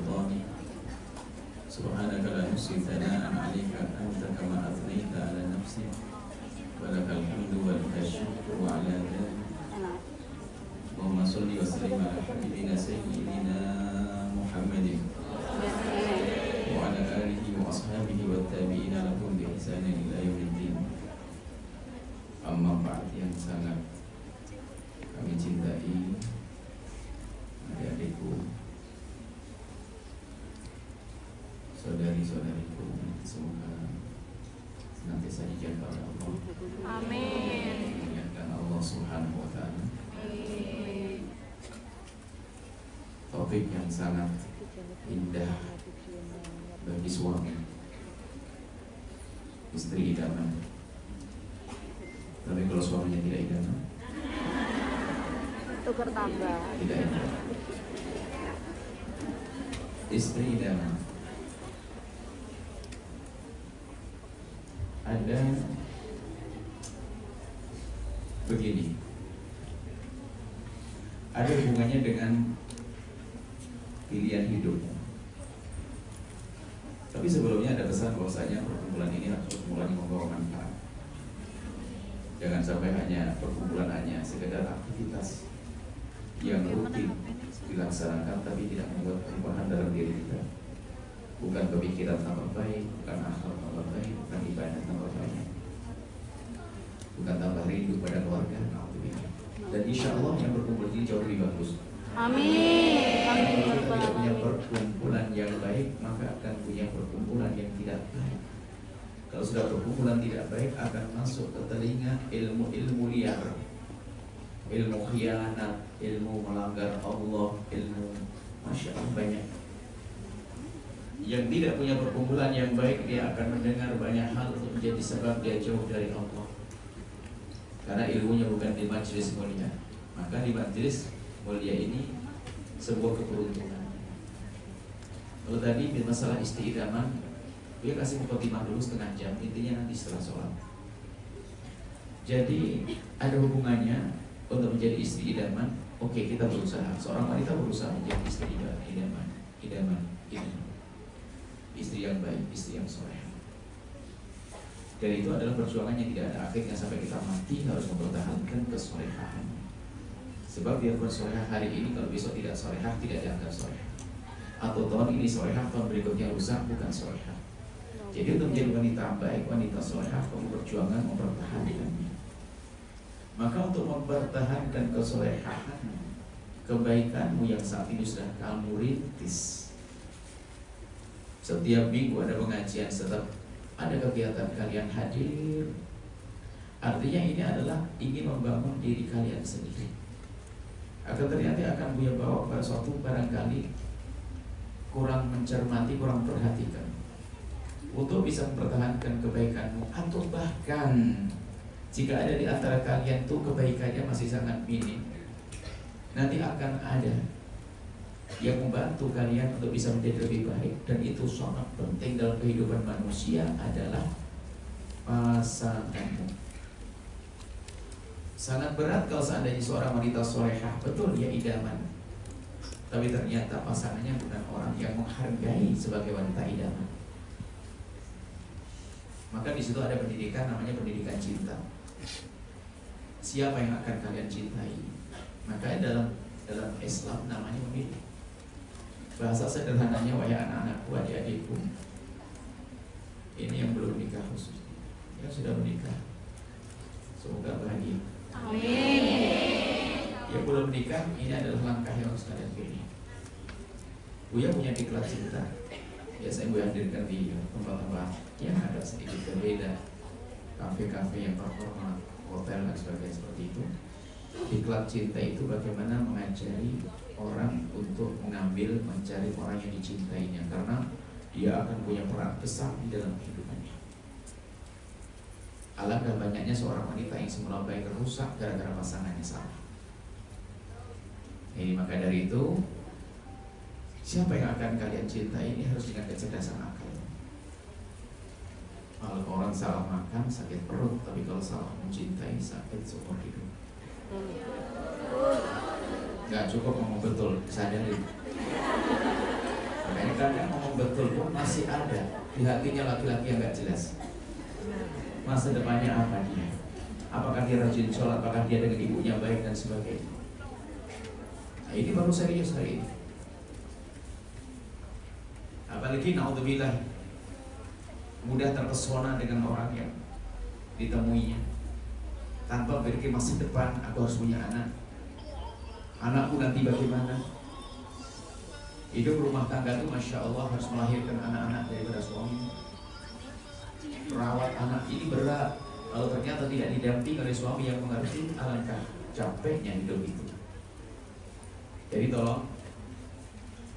sultani subhanaka la nuhsi thana'an 'alaika anta kama athnayta 'ala nafsi wa lakal hamdu wa lakal syukru 'ala dhalik. Allahumma shalli wa sallim ala habibina sayyidina Muhammadin wa ala alihi wa ashabihi wa tabi'ina lahum bi ihsanin ila yaumiddin. Amma ba'd, yang sangat kami cintai adik-adikku, saudari-saudariku, semoga senantiasa dijaga oleh Allah. Amin. Dimuliakan Allah Subhanahu wa Ta'ala. Topik yang sangat indah bagi suami, istri idaman. Tapi kalau suaminya tidak idaman, Tukar tambah. tidak indah. Istri idaman. Ada begini, ada hubungannya dengan pilihan hidup. Tapi sebelumnya ada pesan bahwasanya perkumpulan ini harus perkumpulan yang membawa manfaat. Jangan sampai perkumpulan hanya sekedar aktivitas yang rutin dilaksanakan tapi tidak membuat perubahan dalam diri kita. Bukan pemikiran tambah baik, bukan akhlak tambah baik, bukan ibadah tambah baik, bukan tambah rindu pada keluarga. Dan insya Allah yang berkumpul ini jauh lebih bagus. Amin. Kalau kita tidak punya perkumpulan yang baik, maka akan punya perkumpulan yang tidak baik. Kalau sudah perkumpulan tidak baik, akan masuk ke telinga ilmu-ilmu liar, ilmu khianat, ilmu melanggar Allah, ilmu Masya Allah banyak. Yang tidak punya perkumpulan yang baik, dia akan mendengar banyak hal untuk menjadi sebab dia jauh dari Allah. Karena ilmunya bukan di majelis mulia. Maka di majelis mulia ini sebuah keberuntungan. Kalau tadi masalah istiqamah, dia kasih mukadimah dulu setengah jam, intinya nanti setelah sholat. Jadi ada hubungannya untuk menjadi istri idaman. Oke, kita berusaha. Seorang wanita berusaha menjadi istri idaman. Istri yang baik, istri yang soleh. Dan itu adalah perjuangan yang tidak ada akhirnya, sampai kita mati harus mempertahankan kesolehan. Sebab dia bersolehah hari ini, kalau besok tidak solehah, tidak dianggap solehah. Atau tahun ini solehah, tahun berikutnya rusak, bukan solehah. Jadi untuk menjadi wanita baik, wanita solehah, kamu berjuangan mempertahankannya. Maka untuk mempertahankan kesolehan, kebaikanmu yang saat ini sudah kamu rintis, setiap minggu ada pengajian, setiap ada kegiatan kalian hadir, artinya ini adalah ingin membangun diri kalian sendiri. Akan ternyata akan Buya bawa pada suatu barangkali kurang mencermati, kurang perhatikan untuk bisa mempertahankan kebaikanmu. Atau bahkan jika ada di antara kalian tuh kebaikannya masih sangat minim, nanti akan ada yang membantu kalian untuk bisa menjadi lebih baik. Dan itu sangat penting dalam kehidupan manusia adalah pasanganmu. Sangat berat kalau seandainya seorang wanita solehah, betul dia idaman, tapi ternyata pasangannya bukan orang yang menghargai sebagai wanita idaman. Maka di situ ada pendidikan, namanya pendidikan cinta. Siapa yang akan kalian cintai? Maka dalam Islam namanya memilih. Bahasa sederhananya, wahai anak-anakku, adik-adikku, ini yang belum nikah khusus, yang sudah menikah, semoga bahagia. Amin. Yang belum nikah, ini adalah langkah yang harus kalian pilih. Buya punya diklat cinta. Biasanya Buya hadirkan di tempat-tempat yang ada sedikit berbeda, kafe-kafe yang terhormat, hotel dan sebagainya seperti itu. Diklat cinta itu bagaimana mengajari orang untuk mengambil, mencari orang yang dicintainya, karena dia akan punya peran besar di dalam kehidupannya. Alangkah banyaknya seorang wanita yang semula baik rusak gara-gara pasangannya salah. Ini maka dari itu, siapa yang akan kalian cintai ini harus dengan kecerdasan akal. Kalau orang salah makan sakit perut, tapi kalau salah mencintai sakit seumur hidup. Gak cukup ngomong betul, sadari. Kadang-kadang ngomong betul pun masih ada di hatinya laki-laki yang gak jelas. Masa depannya apa dia? Apakah dia rajin sholat, apakah dia dengan ibunya baik dan sebagainya. Nah, ini baru serius hari ini. Apalagi naudzubillah, mudah terpesona dengan orang yang ditemuinya tanpa berpikir masa depan, aku harus punya anak, anakku nanti bagaimana. Hidup rumah tangga itu Masya Allah harus melahirkan anak-anak daripada suami. Merawat anak ini berat. Kalau ternyata tidak didampingi oleh suami yang mengerti, alangkah capeknya hidup itu. Jadi tolong,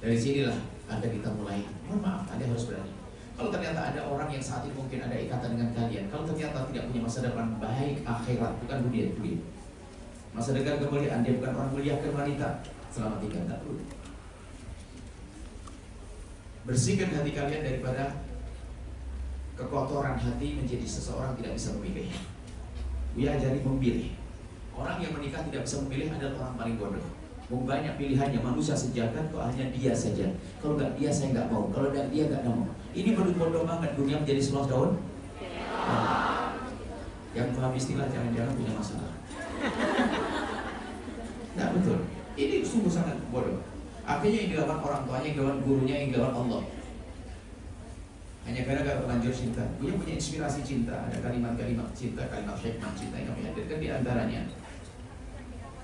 dari sinilah Anda kita mulai. Mohon maaf, Anda harus berani. Kalau ternyata ada orang yang saat ini mungkin ada ikatan dengan kalian, kalau ternyata tidak punya masa depan baik akhirat, bukan dunia. Masa depan kemuliaan, dia bukan orang mulia ke wanita. Selama 3 tahun. Bersihkan hati kalian daripada kekotoran hati menjadi seseorang tidak bisa memilih. Buya ajari memilih. Orang yang menikah tidak bisa memilih adalah orang paling bodoh. Banyak pilihannya, manusia sejagat kok hanya dia saja. Kalau nggak dia saya nggak mau, kalau nggak dia nggak mau. Ini bodoh banget, dunia menjadi seluas daun. Yang paham istilah jangan-jangan punya masalah. Nggak betul. Ini sungguh sangat bodoh. Akhirnya yang dilawan orang tuanya, yang dilawan gurunya, yang dilawan Allah. Hanya gara-gara terlanjur cinta. Dia punya inspirasi cinta. Ada kalimat-kalimat cinta, kalimat hikmah cinta yang menghadirkan di antaranya.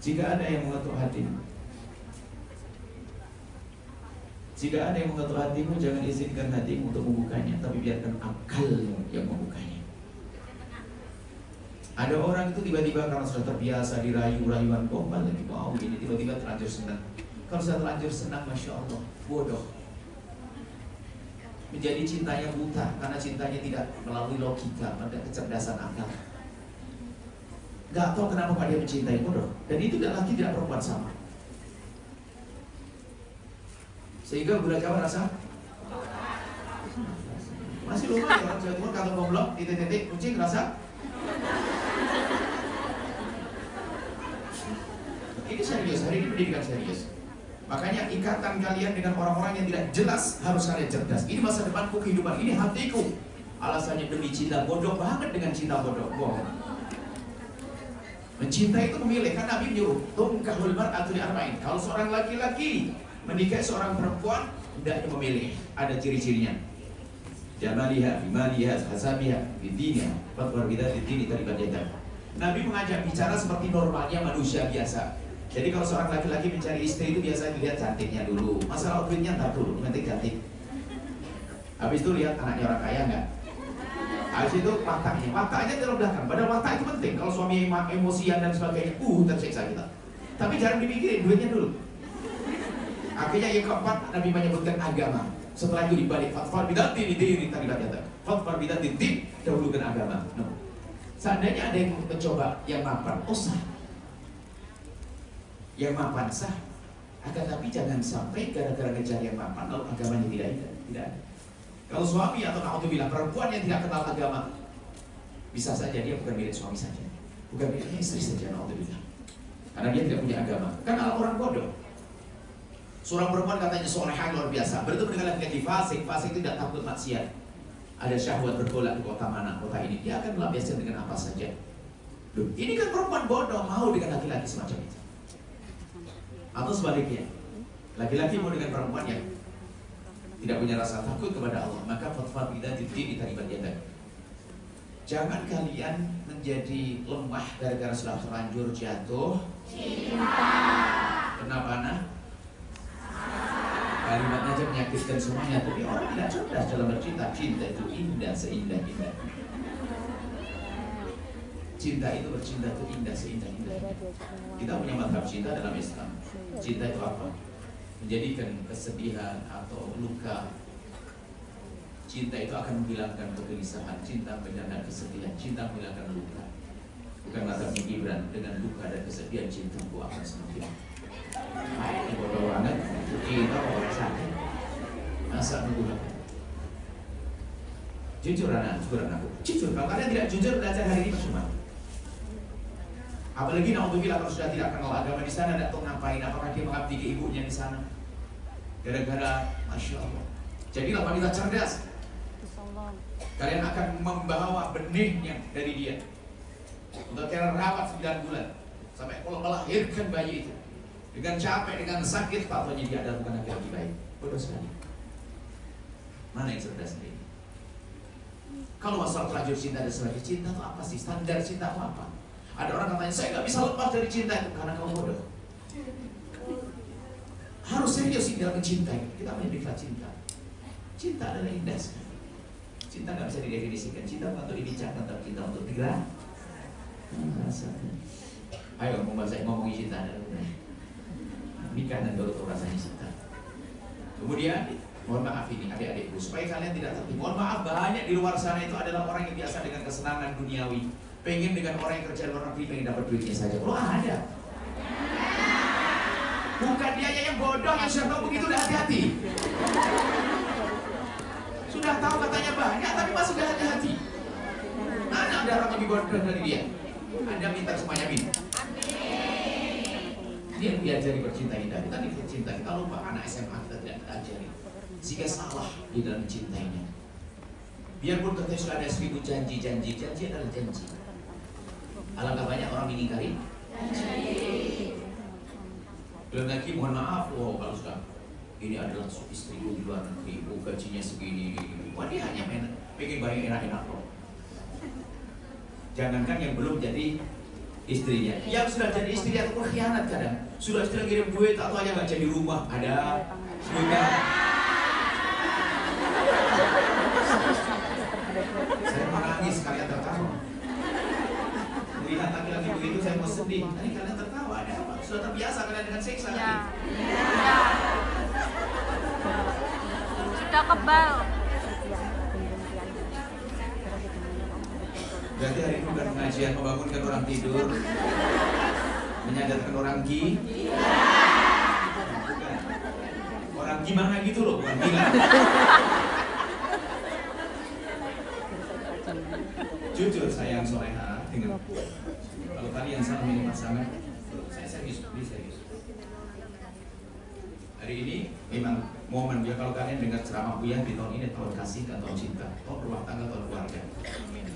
Jika ada yang mengetuk hatimu, jangan izinkan hatimu untuk membukanya, tapi biarkan akalmu yang membukanya. Ada orang itu tiba-tiba karena sudah terbiasa dirayu-rayuan gombal lagi mau ini tiba-tiba terlanjur senang. Kalau sudah terlanjur senang, Masya Allah, bodoh. Menjadi cintanya buta karena cintanya tidak melalui logika, pada kecerdasan akal. Gak tahu kenapa dia mencintai, bodoh. Dan itu laki tidak perempuan sama. Sehingga budak Jawa rasa masih lumayan orang Jawa Timur kalau goblok titik-titik kucing rasa. Ini serius, hari ini pendidikan serius. Makanya ikatan kalian dengan orang-orang yang tidak jelas harus kalian cerdas. Ini masa depanku, kehidupan ini hatiku. Alasannya demi cinta, bodoh banget dengan cinta bodoh. Bohong. Mencintai itu memilih, kan Nabi menyuruh tunkahul mar'atu li arba'in. Kalau seorang laki-laki menikahi seorang perempuan, hendaknya memilih. Ada ciri-cirinya. Jamaliha, bimaliha, hasabiha, bidiniha, fatwar bidah, bidini taribat jadab. Nabi mengajak bicara seperti normalnya manusia biasa. Jadi kalau seorang laki-laki mencari istri itu biasanya dilihat cantiknya dulu. Masalah outfitnya ntar dulu, yang penting cantik. Habis itu lihat anaknya orang kaya nggak? Habis itu wataknya terlalu belakang. Padahal watak itu penting. Kalau suami emosian dan sebagainya, tersiksa kita. Tapi jangan dipikirin, duitnya dulu. Akhirnya yang keempat, Nabi menyebutkan agama. Setelah itu dibalik fatwa bidati diri tadi kata. Fatwa bidati din dahulukan agama. No. Seandainya ada yang mencoba yang mapan, sah. Yang mapan sah. Akan tapi jangan sampai gara-gara ngejar yang mapan lalu agamanya tidak ada. Kalau suami atau naudzubillah perempuan yang tidak kenal agama, bisa saja dia bukan milik suami saja, bukan miliknya istri saja, naudzubillah. Karena dia tidak punya agama. Kan orang bodoh. Seorang perempuan katanya solehah luar biasa, bertemu dengan laki-laki fasik itu tidak takut maksiat. Ada syahwat bergolak di kota mana, kota ini, dia akan melampiaskan dengan apa saja. Loh, ini kan perempuan bodoh mau dengan laki-laki semacam itu. Atau sebaliknya, laki-laki mau dengan perempuan yang tidak punya rasa takut kepada Allah, maka fatwa bidah di taribat jadab. Jangan kalian menjadi lemah gara-gara sudah terlanjur jatuh cinta. Kenapa nah? Kalimatnya aja menyakitkan semuanya, tapi orang tidak cerdas dalam bercinta. Cinta itu indah seindah-indah. Cinta itu bercinta itu indah seindah-indah. Kita punya madhab cinta dalam Islam. Cinta itu apa? Menjadikan kesedihan atau luka. Cinta itu akan menghilangkan kegelisahan. Cinta menghilangkan kesedihan. Cinta menghilangkan luka. Bukan madhab Gibran dengan luka dan kesedihan cintaku akan semakin. Ini bodoh banget. Kita orang sakit. Masa menggunakan? Jujur anakku. Jujur. Kalau kalian tidak jujur belajar hari ini percuma. Apalagi naudzubillah kalau sudah tidak kenal agama di sana, tidak tahu ngapain, apakah dia mengabdi ke ibunya di sana? Gara-gara Masya Allah. Jadilah wanita cerdas. Kalian akan membawa benihnya dari dia. Untuk kalian rawat 9 bulan sampai kalau melahirkan bayi itu dengan capek, dengan sakit, fatwanya dia adalah bukan laki-laki baik. Bodoh sekali. Mana yang cerdas ini? Kalau masalah terlanjur cinta dan sebagai cinta itu apa sih? Standar cinta itu apa? Ada orang katanya, saya nggak bisa lepas dari cinta itu karena kamu bodoh. Harus serius sih dalam mencintai. Kita menyebutlah cinta. Cinta adalah indah sekali. Cinta nggak bisa didefinisikan. Cinta untuk dibincangkan, tapi cinta untuk dirasakan. Ayo, mau saya ngomongin cinta adalah nikah dan baru tahu rasanya cinta. Kemudian, mohon maaf ini adik-adikku, supaya kalian tidak tertipu. Mohon maaf, banyak di luar sana itu adalah orang yang biasa dengan kesenangan duniawi. Pengen dengan orang yang kerja luar negeri, pengen dapat duitnya saja. Oh ada. Bukan dia yang bodoh, yang sudah tahu begitu, udah hati-hati. Sudah tahu katanya banyak, tapi masih udah hati-hati. Mana ada orang lebih bodoh dari dia? Anda minta semuanya minta. Dia diajari bercinta kita. Kita cinta, kita lupa anak SMA kita tidak diajari. Jika salah di dalam mencintainya. Biarpun katanya sudah ada 1000 janji adalah janji. Alangkah banyak orang mengingkari janji. Belum lagi mohon maaf, kalau sudah ini adalah istriku di luar negeri, gajinya segini, wah dia hanya pengen bayar enak-enak kok. Jangankan yang belum jadi istrinya, yang sudah jadi istri atau khianat kadang sudah istri kirim duit atau aja nggak jadi rumah ada juga. Saya menangis kalian tertawa. Melihat laki-laki begitu saya mau sedih. Tadi kalian tertawa ada apa? Sudah terbiasa kalian dengan seksa. Ya. Sudah kebal. Berarti hari ini bukan pengajian membangunkan orang tidur, menyadarkan orang bukan. Orang gimana gitu loh, bukan gila. Jujur sayang soleha dengan kalau kalian salah milih pasangan, saya serius. Hari ini memang momen ya kalau kalian dengar ceramah Buya di tahun ini tahun kasih dan tahun cinta, tahun rumah tangga, tahun keluarga.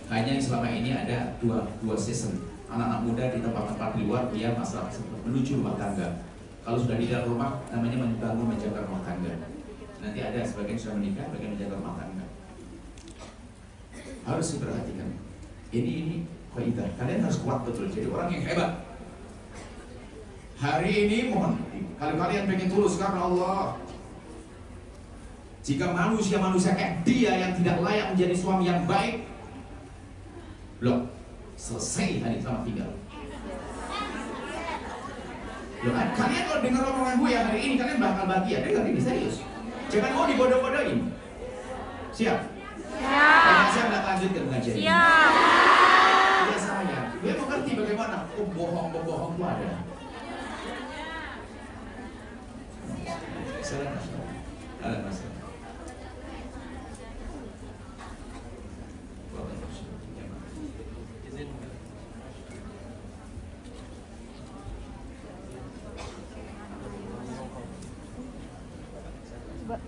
Hanya selama ini ada dua season. Anak-anak muda di tempat-tempat di luar dia masalah menuju rumah tangga. Kalau sudah di dalam rumah namanya membangun menjaga rumah tangga. Nanti ada sebagian sudah menikah, bagian menjaga rumah tangga. Harus diperhatikan. Ini kaidah. Kalian harus kuat betul. Jadi orang yang hebat. Hari ini mohon kalau kalian pengen tulus karena Allah. Jika manusia kayak dia yang tidak layak menjadi suami yang baik, belum selesai hari selamat tinggal. Loh, kalian kalau dengar omongan gue ya hari ini kalian bakal bahagia. Dengar ini serius. Jangan mau dibodoh-bodohin. Siap? Siap. Siap nggak lanjut ke pengajian ini? Siap. Tidak saya. Gue mengerti bagaimana. Bohong itu ada. Salah mas. Mbak,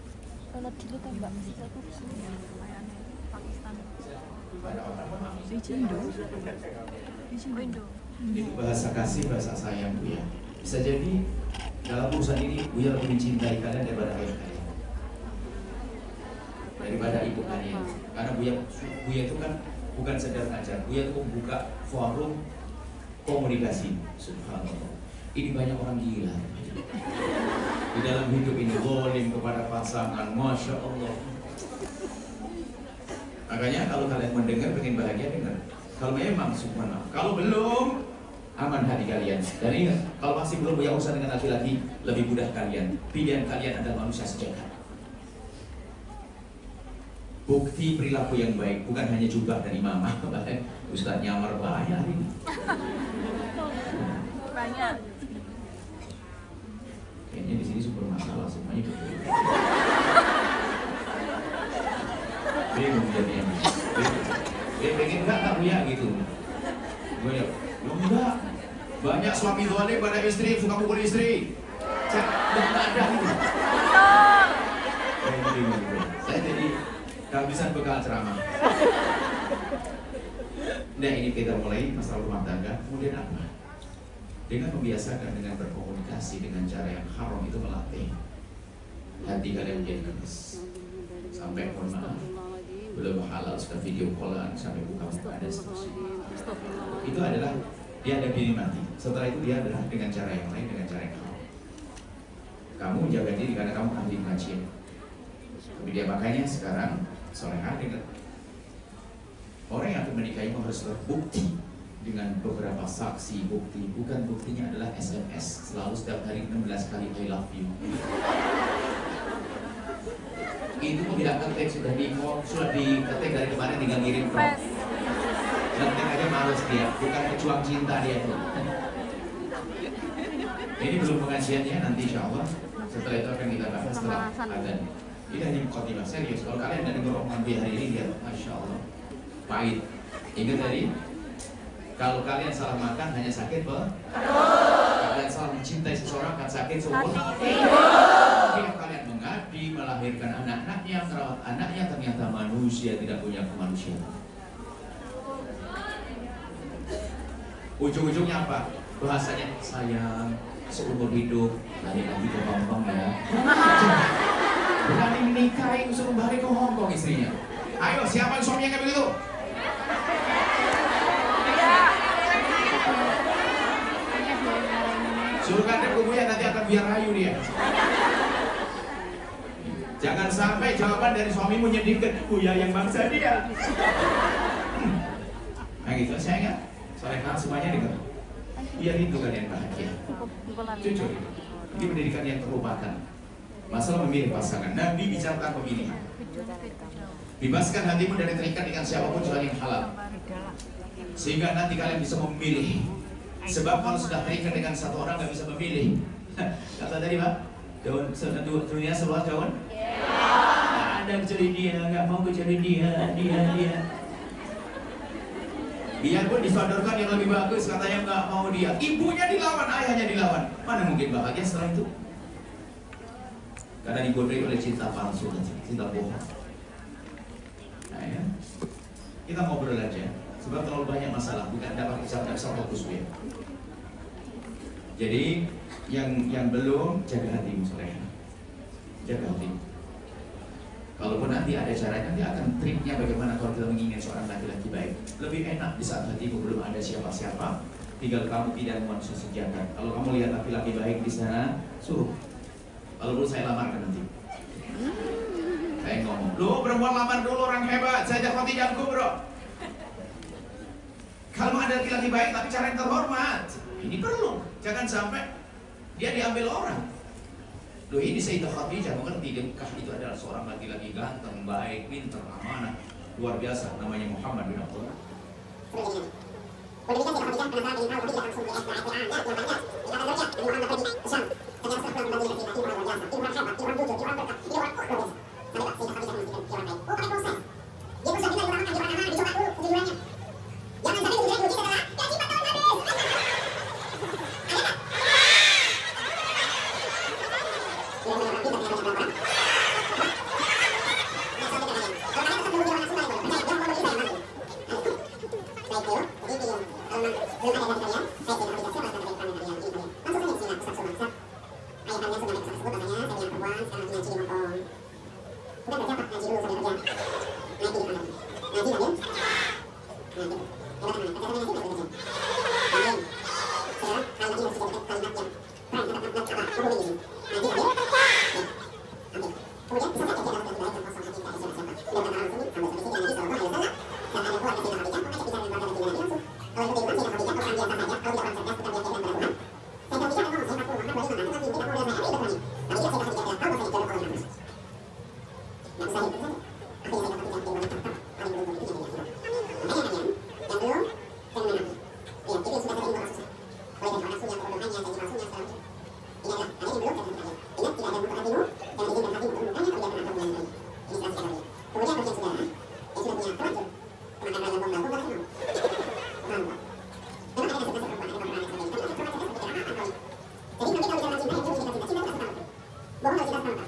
sholat dulu kan Mbak, Pakistan. Indo. Itu bahasa kasih, bahasa sayang Buya. Bisa jadi dalam urusan ini Buya lebih mencintai kalian daripada ayah kalian, daripada ibu kalian. Karena Buya itu kan bukan sekedar ngajar, Buya itu membuka forum komunikasi. Subhanallah. Ini banyak orang gila di dalam hidup ini, zalim kepada pasangan, masya Allah. Makanya kalau kalian mendengar pengen bahagia, dengar. Kalau memang subhanallah, kalau belum aman hati kalian. Dan ingat, kalau masih belum punya urusan dengan laki-laki, lebih mudah kalian. Pilihan kalian adalah manusia sejati. Bukti perilaku yang baik, bukan hanya jubah dan imamah. Ustaz nyamar banyak hari ini. Banyak. Kayaknya di sini super masalah semuanya betul. Bingung jadinya. Pengen nggak punya gitu. Gue ya, enggak. Banyak suami zalim pada istri, suka pukul istri. Nggak ada itu. Saya jadi kehabisan bekal ceramah. Nah, ini kita mulai masalah rumah tangga. Kemudian apa? Dengan membiasakan dengan berkomunikasi dengan cara yang haram itu melatih hati kalian menjadi keras. Sampai mohon maaf, belum halal sudah video callan sampai buka muka dan seterusnya. Itu adalah dia ada diri mati. Setelah itu dia adalah dengan cara yang lain, dengan cara yang haram. Kamu menjaga diri karena kamu ahli kajian. Tapi dia makanya sekarang soleha dengan orang yang akan menikahi harus berbukti dengan beberapa saksi bukti. Bukan buktinya adalah SMS selalu setiap hari 16 kali I love you. Itu pun tidak ketik, sudah diketik dari kemarin, tinggal ngirim ke ketik aja males dia, bukan pejuang cinta dia tuh. Ini belum pengajiannya, nanti insya Allah setelah itu akan kita bahas setelah adzan. Ini hanya mukadimah serius. Kalau kalian dari ngomong hari ini lihat, masya Allah pahit. Ingat tadi, kalau kalian salah makan hanya sakit kalian salah mencintai seseorang akan sakit seumur hidup. Kalian mengabdi, melahirkan anak-anaknya, merawat anaknya, ternyata manusia tidak punya kemanusiaan. Ujung-ujungnya apa? Bahasanya sayang, seumur hidup, lari lagi ke Hongkong ya. Berani menikahi suruh balik ke Hongkong istrinya. Ayo, siapa yang suaminya kayak begitu? Suruh kadang ke Buya, nanti akan biar rayu dia. Jangan sampai jawaban dari suamimu menyedihkan Buya yang bangsa dia. Nah gitu, saya ingat. Soalnya semuanya dengar. Biar itu kalian bahagia. Jujur, ini pendidikan yang terlupakan. Masalah memilih pasangan. Nabi bicara tentang pemilihan. Bebaskan hatimu dari terikat dengan siapapun kecuali yang halal. Sehingga nanti kalian bisa memilih. Sebab kalau sudah terikat dengan satu orang nggak bisa memilih. Kata tadi Pak, dunia seluas daun. Ada kecuali dia, nggak mau kecuali dia. Biarpun disodorkan yang lebih bagus, katanya nggak mau dia. Ibunya dilawan, ayahnya dilawan. Mana mungkin bahagia setelah itu? Karena digodai oleh cinta palsu, cinta bohong. Nah ya, kita ngobrol aja. Sebab terlalu banyak masalah, bukan dapat bisa fokus ya. Jadi yang belum jaga hatimu soleha, jaga hatimu. Kalaupun nanti ada caranya, nanti akan triknya bagaimana kalau kita mengingat seorang laki-laki baik. Lebih enak di saat hatimu belum ada siapa-siapa, tinggal kamu tidak manusia sejati. Kalau kamu lihat laki-laki baik di sana, suruh. Kalau perlu saya lamarkan nanti. Saya ngomong, loh perempuan lamar dulu orang hebat, saya dapat tidakku bro. Kalau ada laki-laki baik tapi cara yang terhormat, ini perlu. Jangan sampai dia diambil orang. Loh ini Sayyidah Khadijah mengerti nikah itu adalah seorang laki-laki ganteng, baik, pintar, amanah, luar biasa. Namanya Muhammad bin Abdullah. Jangan angkat